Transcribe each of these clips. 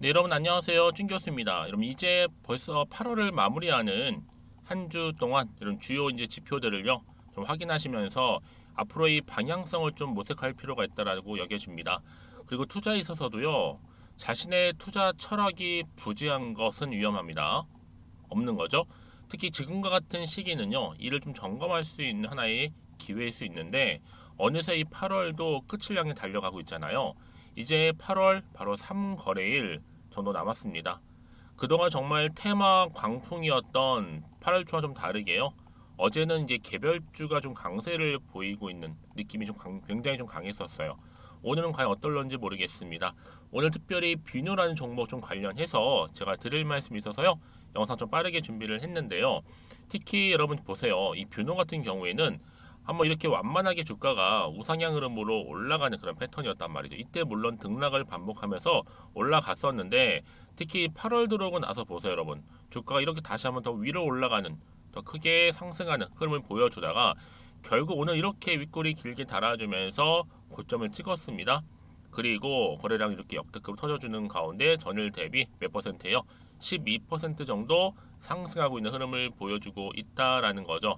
네, 여러분 안녕하세요. 준 교수입니다. 여러분 이제 벌써 8월을 마무리하는 한 주 동안 이런 주요 이제 지표들을요 좀 확인하시면서 앞으로의 방향성을 좀 모색할 필요가 있다라고 여겨집니다. 그리고 투자에 있어서도요 자신의 투자 철학이 부재한 것은 위험합니다. 없는 거죠. 특히 지금과 같은 시기는요 이를 좀 점검할 수 있는 하나의 기회일 수 있는데 어느새 이 8월도 끝을 향해 달려가고 있잖아요. 이제 8월 바로 3거래일 정도 남았습니다. 그동안 정말 테마 광풍이었던 8월 초와 좀 다르게요. 어제는 이제 개별주가 좀 강세를 보이고 있는 느낌이 굉장히 좀 강했었어요. 오늘은 과연 어떨런지 모르겠습니다. 오늘 특별히 비뇨라는 종목 좀 관련해서 제가 드릴 말씀이 있어서요. 영상 좀 빠르게 준비를 했는데요. 특히 여러분 보세요. 이 뷰노 같은 경우에는 한번 이렇게 완만하게 주가가 우상향 흐름으로 올라가는 그런 패턴이었단 말이죠. 이때 물론 등락을 반복하면서 올라갔었는데 특히 8월 들어오고 나서 보세요, 여러분. 주가가 이렇게 다시 한번 더 위로 올라가는 더 크게 상승하는 흐름을 보여주다가 결국 오늘 이렇게 윗골이 길게 달아주면서 고점을 찍었습니다. 그리고 거래량 이렇게 역대급 터져주는 가운데 전일 대비 몇 퍼센트예요? 12% 정도 상승하고 있는 흐름을 보여주고 있다라는 거죠.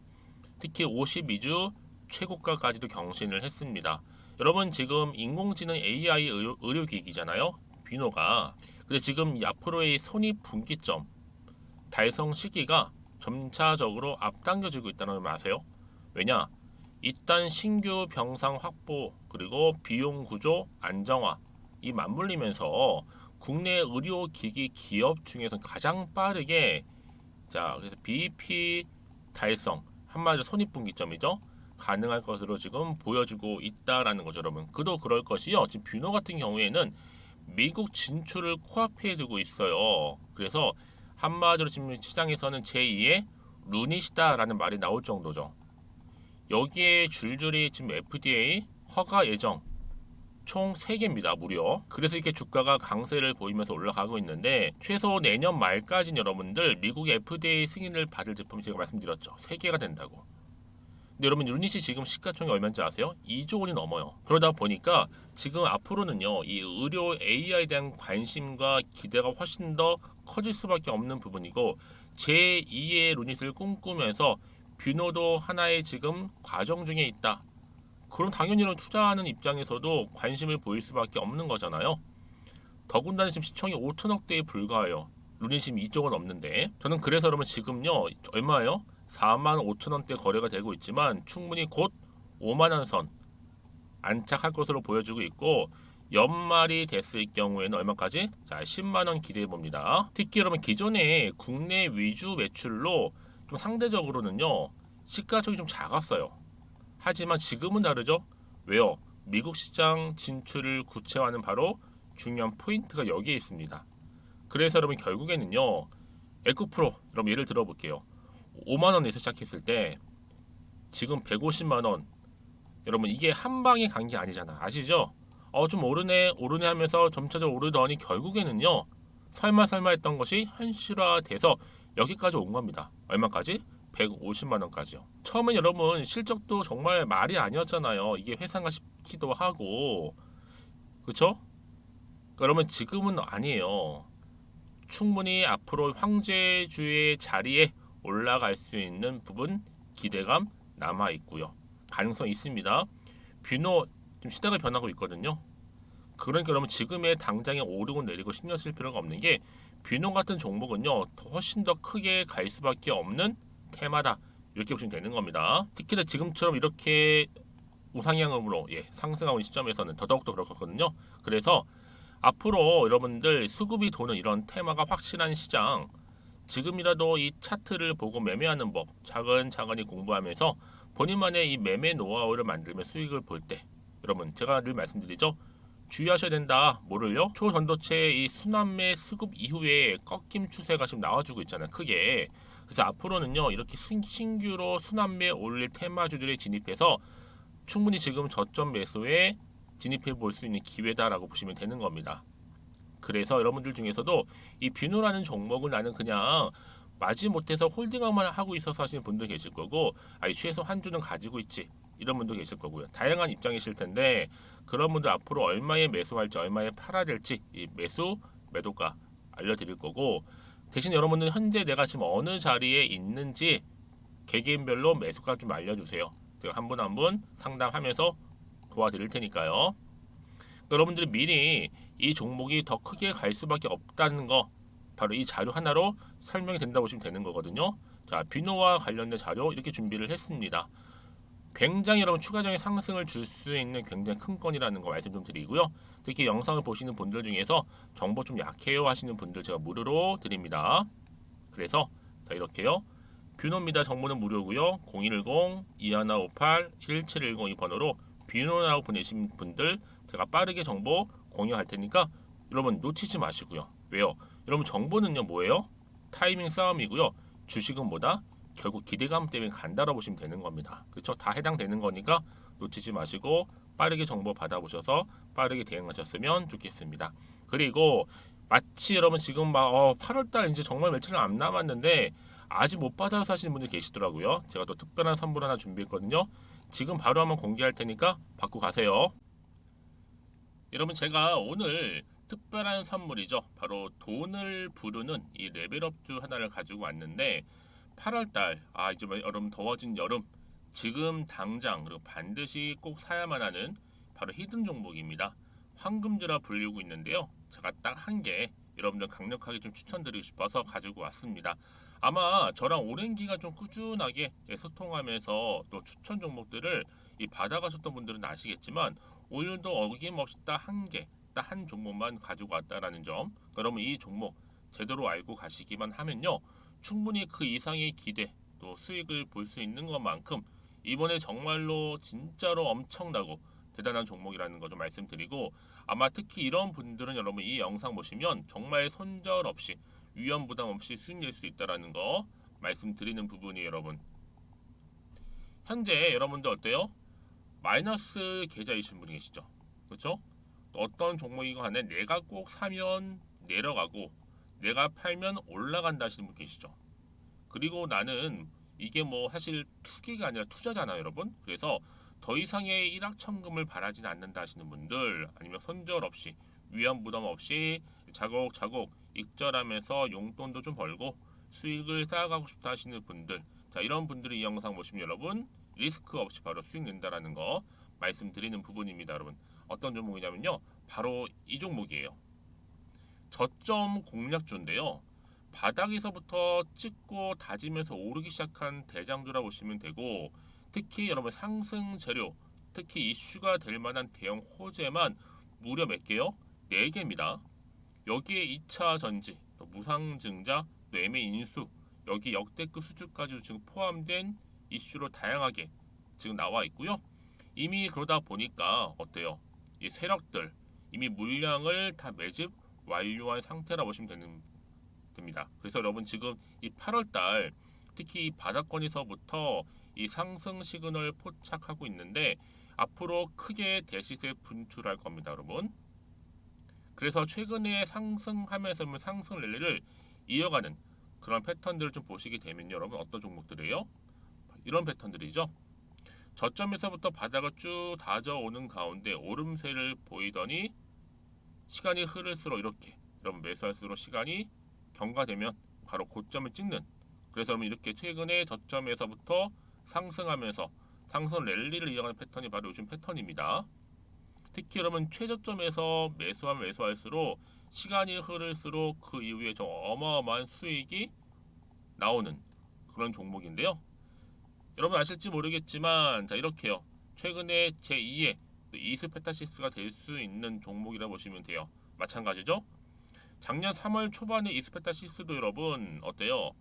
특히 52주 최고가까지도 경신을 했습니다. 여러분 지금 인공지능 AI 의료기기잖아요. 비노가. 근데 지금 앞으로의 손익 분기점 달성 시기가 점차적으로 앞당겨지고 있다는 걸 아세요? 왜냐? 일단 신규 병상 확보 그리고 비용 구조 안정화 이 맞물리면서 국내 의료기기 기업 중에서 가장 빠르게 그래서 BEP 달성 한마디로 손익분기점이죠. 가능할 것으로 지금 보여주고 있다라는 거죠, 여러분. 그도 그럴 것이요. 지금 뷰노 같은 경우에는 미국 진출을 코앞에 두고 있어요. 그래서 한마디로 지금 시장에서는 제2의 루닛이다라는 말이 나올 정도죠. 여기에 줄줄이 지금 FDA 허가 예정 총 3개입니다. 무려. 그래서 이렇게 주가가 강세를 보이면서 올라가고 있는데 최소 내년 말까지는 여러분들 미국의 FDA 승인을 받을 제품이 제가 말씀드렸죠. 3개가 된다고. 근데 여러분 유닛이 지금 시가총이 얼마인지 아세요? 2조 원이 넘어요. 그러다 보니까 지금 앞으로는요. 이 의료 AI에 대한 관심과 기대가 훨씬 더 커질 수밖에 없는 부분이고 제2의 루닛을 꿈꾸면서 뷰노도 하나의 지금 과정 중에 있다. 그럼 당연히 투자하는 입장에서도 관심을 보일 수밖에 없는 거잖아요. 더군다나 지금 시총이 5천억대에 불과해요. 루닛이 지금 2조 원 넘는데 저는 그래서 여러분 지금요 얼마예요? 4만 5천 원대 거래가 되고 있지만 충분히 곧 5만 원 선 안착할 것으로 보여주고 있고 연말이 됐을 경우에는 얼마까지? 자, 10만 원 기대해 봅니다. 특히 여러분 기존에 국내 위주 매출로 좀 상대적으로는요 시가총이 좀 작았어요. 하지만 지금은 다르죠. 왜요? 미국 시장 진출을 구체화하는 바로 중요한 포인트가 여기에 있습니다. 그래서 여러분 결국에는요. 에코프로 여러분 예를 들어볼게요. 5만 원에서 시작했을 때 지금 150만 원. 여러분 이게 한 방에 간 게 아니잖아. 아시죠? 좀 오르네 오르네 하면서 점차적으로 오르더니 결국에는요. 설마 했던 것이 현실화돼서 여기까지 온 겁니다. 얼마까지? 150만 원까지요. 처음엔 여러분 실적도 정말 말이 아니었잖아요. 이게 회상가 싶기도 하고 그쵸? 그러면 지금은 아니에요. 충분히 앞으로 황제주의 자리에 올라갈 수 있는 부분 기대감 남아 있고요. 가능성 있습니다. 뷰노 좀 시대가 변하고 있거든요. 그러니까 여러분 지금의 당장에 오르고 내리고 신경 쓸 필요가 없는 게 뷰노 같은 종목은요 훨씬 더 크게 갈 수밖에 없는 테마다 이렇게 보시면 되는 겁니다. 특히나 지금처럼 이렇게 우상향음으로 상승하고 있는 시점에서는 더더욱더 그렇거든요. 그래서 앞으로 여러분들 수급이 도는 이런 테마가 확실한 시장 지금이라도 이 차트를 보고 매매하는 법 차근차근히 공부하면서 본인만의 이 매매 노하우를 만들면 수익을 볼 때 여러분 제가 늘 말씀드리죠. 주의하셔야 된다. 뭐를요? 초전도체의 이 순환매 수급 이후에 꺾임 추세가 지금 나와주고 있잖아요. 크게. 그래서 앞으로는요. 이렇게 신규로 순환매 올릴 테마주들에 진입해서 충분히 지금 저점 매수에 진입해 볼 수 있는 기회다라고 보시면 되는 겁니다. 그래서 여러분들 중에서도 이 비누라는 종목을 나는 그냥 마지못해서 홀딩만 하고 있어서 하시는 분도 계실 거고 아니 최소 한 주는 가지고 있지 이런 분도 계실 거고요. 다양한 입장이실 텐데 그런 분들 앞으로 얼마에 매수할지 얼마에 팔아야 될지 이 매수 매도가 알려드릴 거고, 대신 여러분들 현재 내가 지금 어느 자리에 있는지 개개인별로 매수가 좀 알려주세요. 제가 한 분 한 분 상담하면서 도와드릴 테니까요. 여러분들이 미리 이 종목이 더 크게 갈 수밖에 없다는 거 바로 이 자료 하나로 설명이 된다고 보시면 되는 거거든요. 자, 비노와 관련된 자료 이렇게 준비를 했습니다. 굉장히 여러분 추가적인 상승을 줄 수 있는 굉장히 큰 건이라는 거 말씀 좀 드리고요. 특히 영상을 보시는 분들 중에서 정보 좀 약해요 하시는 분들 제가 무료로 드립니다. 그래서 자, 이렇게요. 뷰노입니다. 정보는 무료고요. 0110-2158-1710 이 번호로 뷰노라고 보내신 분들 제가 빠르게 정보 공유할 테니까 여러분 놓치지 마시고요. 왜요? 여러분 정보는요 뭐예요? 타이밍 싸움이고요. 주식은 뭐다? 결국 기대감 때문에 간다라고 보시면 되는 겁니다. 그렇죠? 다 해당되는 거니까 놓치지 마시고 빠르게 정보 받아보셔서 빠르게 대응하셨으면 좋겠습니다. 그리고 마치 여러분 지금 막 8월달 이제 정말 며칠 안 남았는데 아직 못 받아서 사시는 분들 계시더라고요. 제가 또 특별한 선물 하나 준비했거든요. 지금 바로 한번 공개할 테니까 받고 가세요. 여러분 제가 오늘 특별한 선물이죠. 바로 돈을 부르는 이 레벨업주 하나를 가지고 왔는데 8월달 이제 여러분 더워진 여름 지금 당장 그리고 반드시 꼭 사야만 하는 바로 히든 종목입니다. 황금주라 불리고 있는데요. 제가 딱 한 개 여러분들 강력하게 좀 추천드리고 싶어서 가지고 왔습니다. 아마 저랑 오랜 기간 좀 꾸준하게 소통하면서 또 추천 종목들을 받아가셨던 분들은 아시겠지만 오늘도 어김없이 딱 한 개, 딱 한 종목만 가지고 왔다라는 점. 그러면 이 종목 제대로 알고 가시기만 하면요. 충분히 그 이상의 기대 또 수익을 볼 수 있는 것만큼 이번에 정말로 진짜로 엄청나고 대단한 종목이라는 거 좀 말씀드리고 아마 특히 이런 분들은 여러분 이 영상 보시면 정말 손절 없이 위험 부담 없이 수익 낼 수 있다라는 거 말씀드리는 부분이 여러분 현재 여러분들 어때요? 마이너스 계좌이신 분이 계시죠? 그렇죠? 어떤 종목이건 간에 내가 꼭 사면 내려가고 내가 팔면 올라간다 하시는 분 계시죠? 그리고 나는 이게 뭐 사실 투기가 아니라 투자잖아요, 여러분. 그래서 더 이상의 일확천금을 바라진 않는다 하시는 분들 아니면 손절 없이 위험 부담 없이 자곡자곡 익절하면서 용돈도 좀 벌고 수익을 쌓아가고 싶다 하시는 분들 자 이런 분들이 이 영상 보시면 여러분 리스크 없이 바로 수익 낸다라는 거 말씀드리는 부분입니다, 여러분. 어떤 종목이냐면요. 바로 이 종목이에요. 저점 공략주인데요. 바닥에서부터 찍고 다지면서 오르기 시작한 대장주라 보시면 되고 특히 여러분 상승 재료 특히 이슈가 될 만한 대형 호재만 무려 몇 개요? 4개입니다. 여기에 2차 전지, 또 무상증자, 또 매매 인수 여기 역대급 수주까지 지금 포함된 이슈로 다양하게 지금 나와 있고요. 이미 그러다 보니까 어때요? 이 세력들 이미 물량을 다 매집 완료한 상태라 보시면 됩니다. 그래서 여러분 지금 이 8월달 특히 이 바닥권에서부터 이 상승 시그널 포착하고 있는데 앞으로 크게 대시세 분출할 겁니다, 여러분. 그래서 최근에 상승하면서 상승 랠리를 이어가는 그런 패턴들을 좀 보시게 되면 여러분 어떤 종목들이에요? 이런 패턴들이죠. 저점에서부터 바닥을 쭉 다져오는 가운데 오름세를 보이더니 시간이 흐를수록 이렇게 여러분 매수할수록 시간이 경과되면 바로 고점을 찍는 그래서 여러분 이렇게 최근에 저점에서부터 상승하면서 상승 랠리를 이어가는 패턴이 바로 요즘 패턴입니다. 특히 여러분 최저점에서 매수하면 매수할수록 시간이 흐를수록 그 이후에 좀 어마어마한 수익이 나오는 그런 종목인데요. 여러분 아실지 모르겠지만 자 이렇게요. 최근에 제2의 이스페타시스가 될 수 있는 종목이라 보시면 돼요. 마찬가지죠. 작년 3월 초반에 이스페타시스도 여러분 어때요?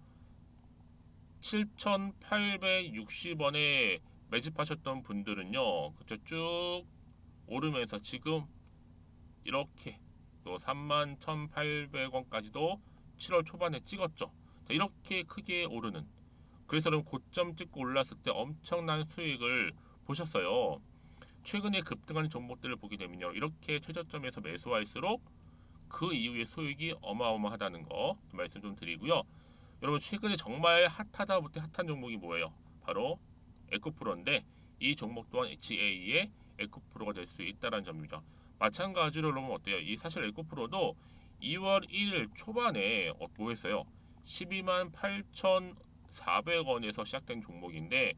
7,860원에 매집하셨던 분들은요. 그쵸 쭉 오르면서 지금 이렇게 또 31,800원까지도 7월 초반에 찍었죠. 자, 이렇게 크게 오르는 그래서 여러분 고점 찍고 올랐을 때 엄청난 수익을 보셨어요. 최근에 급등하는 종목들을 보게 되면요. 이렇게 최저점에서 매수할수록 그 이후에 수익이 어마어마하다는 거 말씀 좀 드리고요. 여러분 최근에 정말 핫하다 못해 핫한 종목이 뭐예요? 바로 에코프로인데 이 종목 또한 HA의 에코프로가 될 수 있다는 점입니다. 마찬가지로 여러분 어때요? 이 사실 에코프로도 2월 1일 초반에 뭐 했어요? 12만 8,400원에서 시작된 종목인데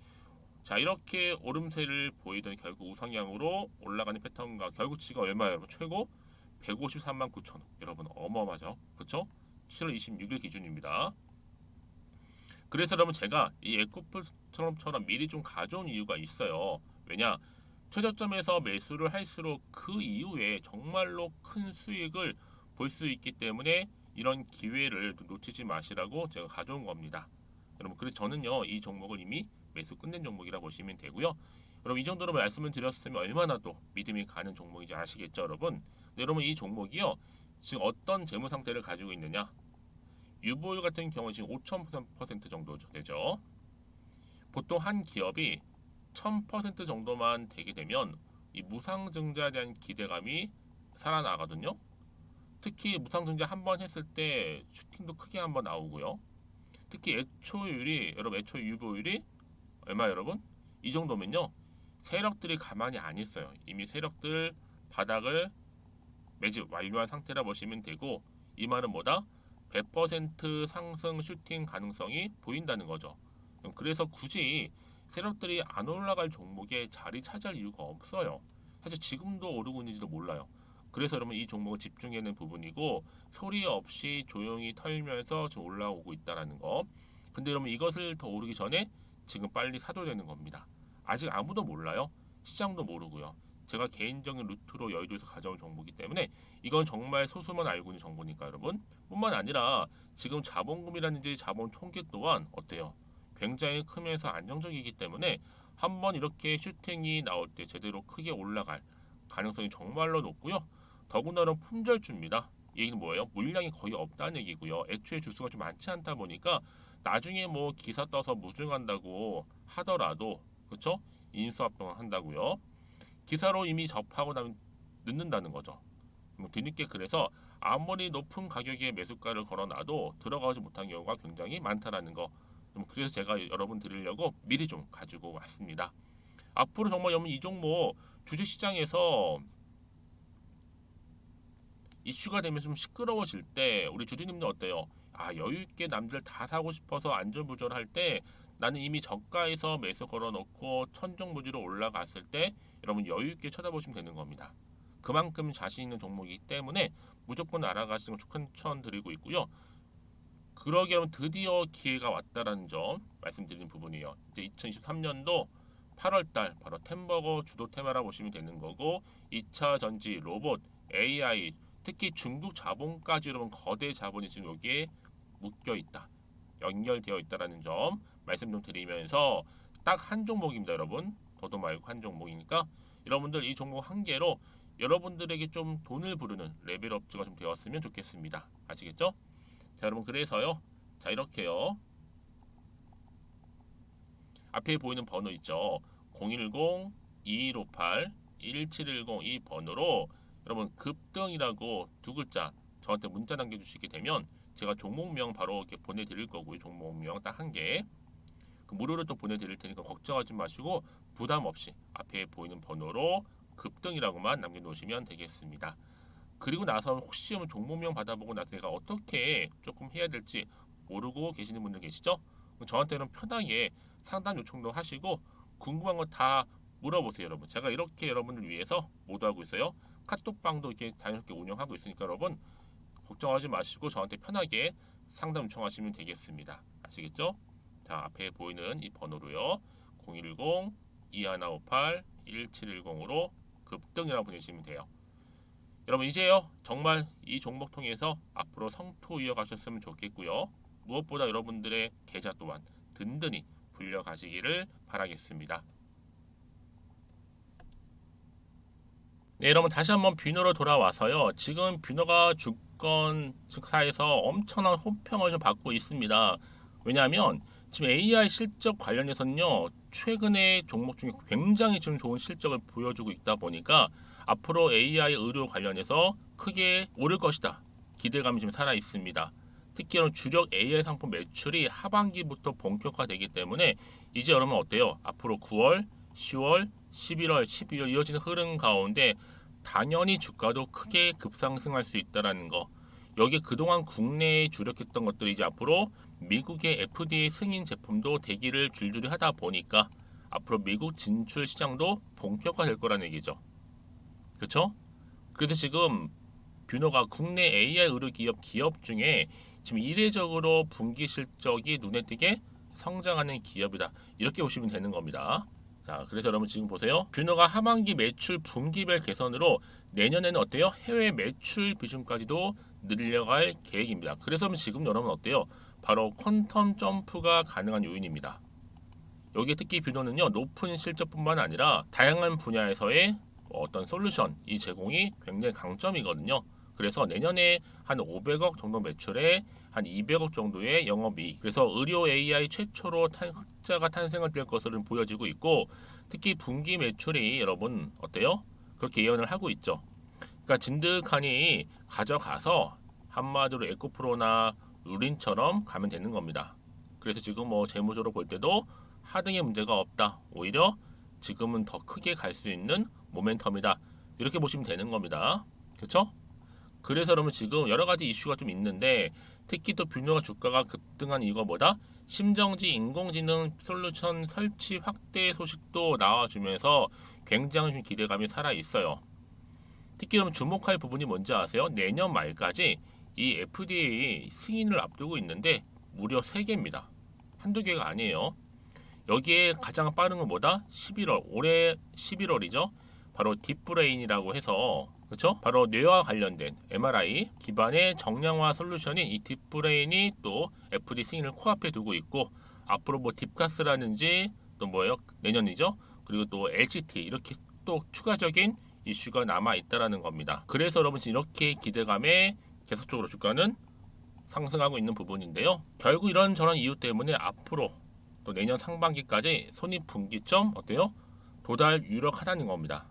자 이렇게 오름세를 보이던 결국 우상향으로 올라가는 패턴과 결국 지가 얼마예요 여러분? 최고 153만 9천 원. 여러분 어마어마하죠? 그쵸? 7월 26일 기준입니다. 그래서 여러분 제가 이 에코프처럼 미리 좀 가져온 이유가 있어요. 왜냐? 최저점에서 매수를 할수록 그 이후에 정말로 큰 수익을 볼 수 있기 때문에 이런 기회를 놓치지 마시라고 제가 가져온 겁니다. 여러분 그래서 저는요 이 종목을 이미 매수 끝낸 종목이라 보시면 되고요. 여러분 이 정도로 말씀을 드렸으면 얼마나 또 믿음이 가는 종목인지 아시겠죠 여러분? 네, 여러분 이 종목이요 지금 어떤 재무 상태를 가지고 있느냐? 유보율 같은 경우 지금 5,000% 정도 되죠. 보통 한 기업이 1000% 정도만 되게 되면 이 무상증자에 대한 기대감이 살아나거든요. 특히 무상증자 한번 했을 때 슈팅도 크게 한번 나오고요. 특히 애초율이 여러분 애초 유보율이 얼마 여러분? 이 정도면요. 세력들이 가만히 안 있어요. 이미 세력들 바닥을 매집 완료한 상태라 보시면 되고 이 말은 뭐다? 100% 상승 슈팅 가능성이 보인다는 거죠. 그래서 굳이 세력들이 안 올라갈 종목에 자리 차지할 이유가 없어요. 사실 지금도 오르고 있는지도 몰라요. 그래서 여러분 이 종목을 집중해야 하는 부분이고 소리 없이 조용히 털면서 좀 올라오고 있다라는 거. 근데 여러분 이것을 더 오르기 전에 지금 빨리 사도 되는 겁니다. 아직 아무도 몰라요. 시장도 모르고요. 제가 개인적인 루트로 여의도에서 가져온 정보이기 때문에 이건 정말 소수만 알고 있는 정보니까 여러분 뿐만 아니라 지금 자본금이라든지 자본 총계 또한 어때요? 굉장히 크면서 안정적이기 때문에 한번 이렇게 슈팅이 나올 때 제대로 크게 올라갈 가능성이 정말로 높고요. 더군다나 품절주입니다. 이 얘기는 뭐예요? 물량이 거의 없다는 얘기고요. 애초에 주수가 좀 많지 않다 보니까 나중에 뭐 기사 떠서 무증한다고 하더라도 그렇죠? 인수합병 한다고요. 기사로 이미 접하고 나면 늦는다는 거죠. 뒤늦게 그래서 아무리 높은 가격에 매수가를 걸어놔도 들어가지 못한 경우가 굉장히 많다라는 거. 그래서 제가 여러분 드리려고 미리 좀 가지고 왔습니다. 앞으로 정말 여러분 이 종목 주식시장에서 이슈가 되면서 좀 시끄러워질 때 우리 주주님들 어때요? 아 여유 있게 남들 다 사고 싶어서 안전부절할 때 나는 이미 저가에서 매수 걸어놓고 천정부지로 올라갔을 때 여러분 여유 있게 쳐다보시면 되는 겁니다. 그만큼 자신 있는 종목이기 때문에 무조건 알아가시는 걸 추천드리고 있고요. 그러기 여러분 드디어 기회가 왔다라는 점 말씀드리는 부분이에요. 이제 2023년도 8월달 바로 템버거 주도 테마라 보시면 되는 거고 2차 전지, 로봇, AI 특히 중국 자본까지 여러분 거대 자본이 지금 여기에 묶여 있다. 연결되어 있다라는 점 말씀 좀 드리면서 딱 한 종목입니다, 여러분. 더도 말고 한 종목이니까 여러분들 이 종목 한 개로 여러분들에게 좀 돈을 부르는 레벨업주가 좀 되었으면 좋겠습니다. 아시겠죠? 자, 여러분 그래서요. 자, 이렇게요. 앞에 보이는 번호 있죠. 010-2158-1710 이 번호로 여러분 급등이라고 두 글자 저한테 문자 남겨주시게 되면 제가 종목명 바로 이렇게 보내드릴 거고요. 종목명 딱 한 개. 그 무료로 또 보내드릴 테니까 걱정하지 마시고 부담 없이 앞에 보이는 번호로 급등이라고만 남겨놓으시면 되겠습니다. 그리고 나서 혹시 종목명 받아보고 나서 내가 어떻게 조금 해야 될지 모르고 계시는 분들 계시죠? 저한테는 편하게 상담 요청도 하시고 궁금한 거 다 물어보세요, 여러분. 제가 이렇게 여러분을 위해서 모두하고 있어요. 카톡방도 이렇게 자연스럽게 운영하고 있으니까 여러분 걱정하지 마시고 저한테 편하게 상담 요청하시면 되겠습니다. 아시겠죠? 자, 앞에 보이는 이 번호로요. 010-2158-1710으로 급등이라고 보내시면 돼요. 여러분 이제요 정말 이 종목 통해서 앞으로 성투 이어가셨으면 좋겠고요. 무엇보다 여러분들의 계좌 또한 든든히 불려가시기를 바라겠습니다. 네, 여러분 다시 한번 뷰너로 돌아와서요. 지금 뷰너가 주권 증사에서 엄청난 호평을 좀 받고 있습니다. 왜냐하면 지금 AI 실적 관련해서는요. 최근에 종목 중에 굉장히 좀 좋은 실적을 보여주고 있다 보니까 앞으로 AI 의료 관련해서 크게 오를 것이다. 기대감이 좀 살아 있습니다. 특히 주력 AI 상품 매출이 하반기부터 본격화되기 때문에 이제 여러분 어때요? 앞으로 9월, 10월, 11월, 12월 이어지는 흐름 가운데 당연히 주가도 크게 급상승할 수 있다라는 거. 여기에 그동안 국내에 주력했던 것들이 이제 앞으로 미국의 FDA 승인 제품도 대기를 줄줄이 하다 보니까 앞으로 미국 진출 시장도 본격화될 거라는 얘기죠. 그렇죠? 그래서 지금 뷰노가 국내 AI 의료 기업 중에 지금 이례적으로 분기 실적이 눈에 띄게 성장하는 기업이다. 이렇게 보시면 되는 겁니다. 자, 그래서 여러분 지금 보세요. 뷰노가 하반기 매출 분기별 개선으로 내년에는 어때요? 해외 매출 비중까지도 늘려갈 계획입니다. 그래서 지금 여러분 어때요? 바로 퀀텀 점프가 가능한 요인입니다. 여기에 특히 뷰노는요, 높은 실적뿐만 아니라 다양한 분야에서의 어떤 솔루션 이 제공이 굉장히 강점이거든요. 그래서 내년에 한 500억 정도 매출에 한 200억 정도의 영업이익. 그래서 의료 AI 최초로 흑자가 탄생할 될 것으로 보여지고 있고, 특히 분기 매출이 여러분 어때요? 그렇게 예언을 하고 있죠. 그러니까 진득하니 가져가서 한마디로 에코프로나 루린처럼 가면 되는 겁니다. 그래서 지금 뭐 재무적으로 볼 때도 하등의 문제가 없다. 오히려 지금은 더 크게 갈 수 있는 모멘텀이다. 이렇게 보시면 되는 겁니다. 그렇죠? 그래서 여러분 지금 여러 가지 이슈가 좀 있는데 특히 또 뷰노가 주가가 급등한 이유가 뭐다? 심정지 인공지능 솔루션 설치 확대 소식도 나와주면서 굉장히 좀 기대감이 살아 있어요. 특히 여러분 주목할 부분이 뭔지 아세요? 내년 말까지 이 FDA 승인을 앞두고 있는데 무려 3개입니다. 한두 개가 아니에요. 여기에 가장 빠른 건 뭐다? 11월, 올해 11월이죠. 바로 딥브레인이라고 해서 그렇죠? 바로 뇌와 관련된 MRI 기반의 정량화 솔루션인 이 딥브레인이 또 FDA 승인을 코앞에 두고 있고 앞으로 뭐 딥가스라든지 또 뭐예요? 내년이죠. 그리고 또 LCT 이렇게 또 추가적인 이슈가 남아 있다라는 겁니다. 그래서 여러분 이렇게 기대감에 계속적으로 주가는 상승하고 있는 부분인데요. 결국 이런 저런 이유 때문에 앞으로 또 내년 상반기까지 손익분기점 어때요? 도달 유력하다는 겁니다.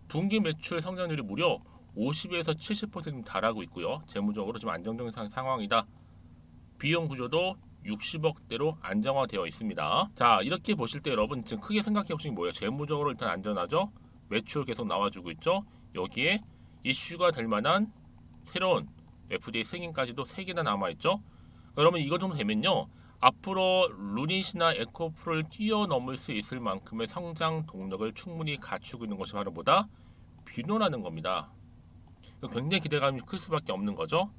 분기 매출 성장률이 무려 50에서 70% 달하고 있고요. 재무적으로 좀 안정적인 상황이다. 비용 구조도 60억대로 안정화되어 있습니다. 자, 이렇게 보실 때 여러분 지금 크게 생각해 보시는 게 뭐예요? 재무적으로 일단 안전하죠. 매출 계속 나와주고 있죠. 여기에 이슈가 될 만한 새로운 FDA 승인까지도 3개나 남아있죠. 그러면 이거 정도 되면요. 앞으로 루닛이나 에코프를 뛰어넘을 수 있을 만큼의 성장 동력을 충분히 갖추고 있는 것이 바로 뭐다? 뷰노라는 겁니다. 굉장히 기대감이 클 수밖에 없는 거죠.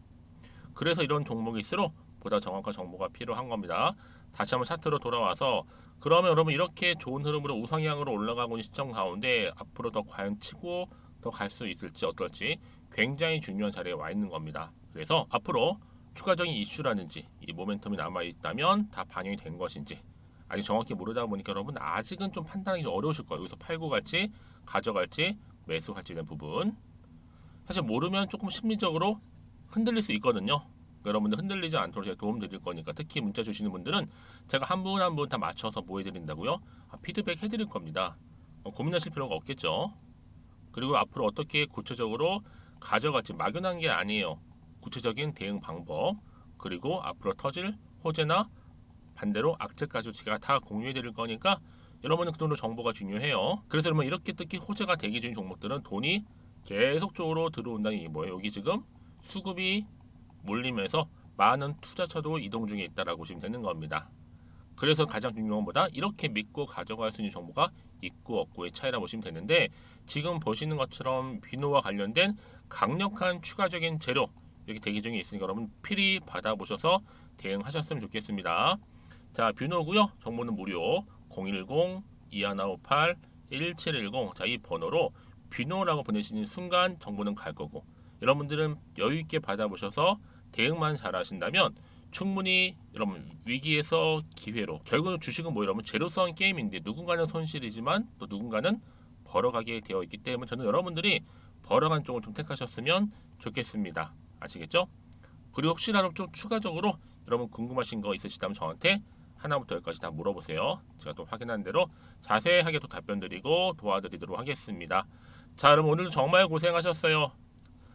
그래서 이런 종목일수록 보다 정확한 정보가 필요한 겁니다. 다시 한번 차트로 돌아와서 그러면 여러분 이렇게 좋은 흐름으로 우상향으로 올라가고 있는 시점 가운데 앞으로 더 과연 치고 더 갈 수 있을지 어떨지 굉장히 중요한 자리에 와 있는 겁니다. 그래서 앞으로 추가적인 이슈라든지 이 모멘텀이 남아 있다면 다 반영이 된 것인지 아직 정확히 모르다 보니까 여러분 아직은 좀 판단하기 어려우실 거예요. 여기서 팔고 갈지 가져갈지 매수할지 된 부분 사실 모르면 조금 심리적으로 흔들릴 수 있거든요. 여러분들 흔들리지 않도록 제가 도움 드릴 거니까 특히 문자 주시는 분들은 제가 한 분 한 분 다 맞춰서 보여드린다고요. 피드백 해드릴 겁니다. 고민하실 필요가 없겠죠. 그리고 앞으로 어떻게 구체적으로 가져갈지 막연한 게 아니에요. 구체적인 대응 방법 그리고 앞으로 터질 호재나 반대로 악재까지 제가 다 공유해 드릴 거니까 여러분은 그 정도 정보가 중요해요. 그래서 여러분 이렇게 특히 호재가 대기 중인 종목들은 돈이 계속적으로 들어온다는 게 뭐예요? 여기 지금 수급이 몰리면서 많은 투자처도 이동 중에 있다라고 보시면 되는 겁니다. 그래서 가장 중요한 것보다 이렇게 믿고 가져갈 수 있는 정보가 있고 없고의 차이라 보시면 되는데 지금 보시는 것처럼 비노와 관련된 강력한 추가적인 재료 여기 대기 중에 있으니까 여러분 필히 받아보셔서 대응하셨으면 좋겠습니다. 자, 뷰노고요. 정보는 무료 010-2158-1710 자, 이 번호로 뷰노라고 보내시는 순간 정보는 갈 거고 여러분들은 여유 있게 받아보셔서 대응만 잘 하신다면 충분히 여러분 위기에서 기회로 결국은 주식은 뭐 여러분 제로성 게임인데 누군가는 손실이지만 또 누군가는 벌어가게 되어 있기 때문에 저는 여러분들이 벌어간 쪽을 좀 택하셨으면 좋겠습니다. 아시겠죠? 그리고 혹시라도 좀 추가적으로 여러분 궁금하신 거 있으시다면 저한테 하나부터 열까지 다 물어보세요. 제가 또 확인한 대로 자세하게 또 답변 드리고 도와드리도록 하겠습니다. 자, 여러분 오늘도 정말 고생하셨어요.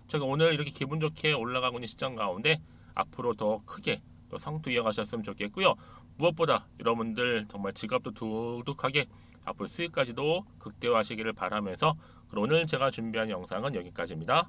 제가 오늘 이렇게 기분 좋게 올라가고 있는 시점 가운데 앞으로 더 크게 또 성투 이어가셨으면 좋겠고요. 무엇보다 여러분들 정말 지갑도 두둑하게 앞으로 수익까지도 극대화하시기를 바라면서 그럼 오늘 제가 준비한 영상은 여기까지입니다.